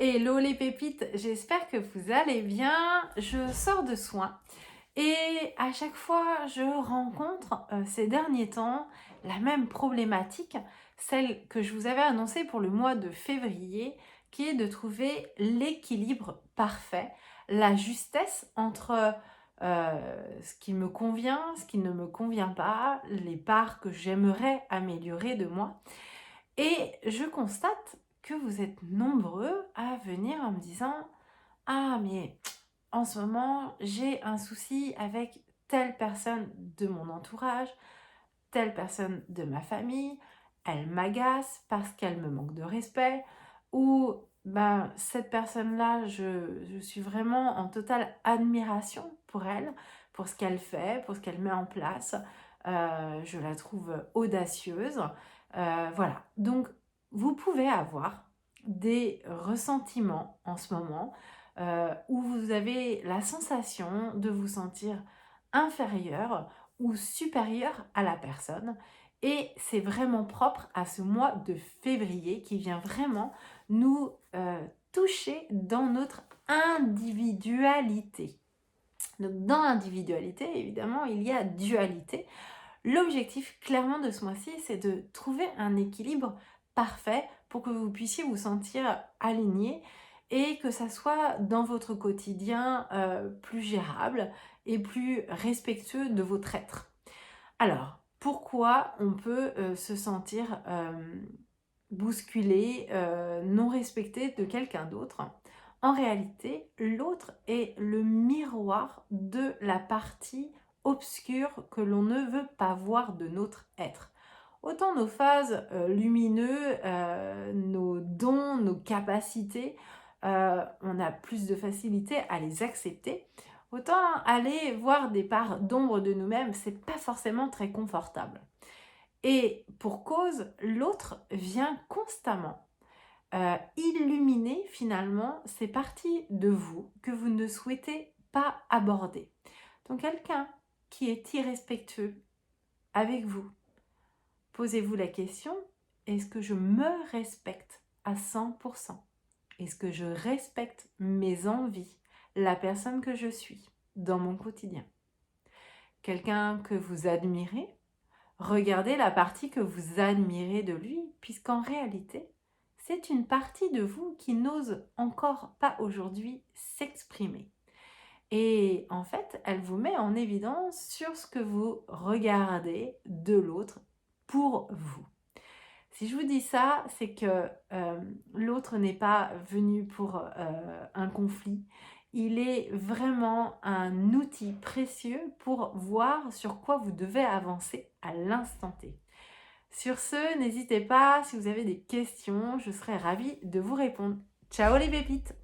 Hello les pépites, j'espère que vous allez bien. Je sors de soins et à chaque fois je rencontre ces derniers temps la même problématique, celle que je vous avais annoncée pour le mois de février, qui est de trouver l'équilibre parfait, la justesse entre ce qui me convient, ce qui ne me convient pas, les parts que j'aimerais améliorer de moi. Et je constate que vous êtes nombreux à venir en me disant: «Ah mais en ce moment, j'ai un souci avec telle personne de mon entourage, telle personne de ma famille, elle m'agace parce qu'elle me manque de respect» ou «Ben, cette personne-là, je suis vraiment en totale admiration pour elle, pour ce qu'elle fait, pour ce qu'elle met en place. Je la trouve audacieuse». Voilà, donc vous pouvez avoir des ressentiments en ce moment où vous avez la sensation de vous sentir inférieur ou supérieur à la personne. Et c'est vraiment propre à ce mois de février qui vient vraiment nous toucher dans notre individualité. Donc dans l'individualité, évidemment, il y a dualité. L'objectif clairement de ce mois-ci, c'est de trouver un équilibre parfait pour que vous puissiez vous sentir aligné et que ça soit dans votre quotidien plus gérable et plus respectueux de votre être. Alors, pourquoi on peut se sentir bousculé, non respecté de quelqu'un d'autre? En réalité, l'autre est le miroir de la partie obscure que l'on ne veut pas voir de notre être. Autant nos phases lumineuses, nos dons, nos capacités, on a plus de facilité à les accepter. Autant aller voir des parts d'ombre de nous-mêmes, c'est pas forcément très confortable. Et pour cause, l'autre vient constamment illuminer finalement ces parties de vous que vous ne souhaitez pas aborder. Donc quelqu'un qui est irrespectueux avec vous, posez-vous la question, est-ce que je me respecte à 100%? Est-ce que je respecte mes envies, la personne que je suis dans mon quotidien? Quelqu'un que vous admirez, regardez la partie que vous admirez de lui, puisqu'en réalité, c'est une partie de vous qui n'ose encore pas aujourd'hui s'exprimer. Et en fait, elle vous met en évidence sur ce que vous regardez de l'autre pour vous. Si je vous dis ça, c'est que l'autre n'est pas venu pour un conflit. Il est vraiment un outil précieux pour voir sur quoi vous devez avancer à l'instant T. Sur ce, n'hésitez pas, si vous avez des questions, je serai ravie de vous répondre. Ciao les pépites!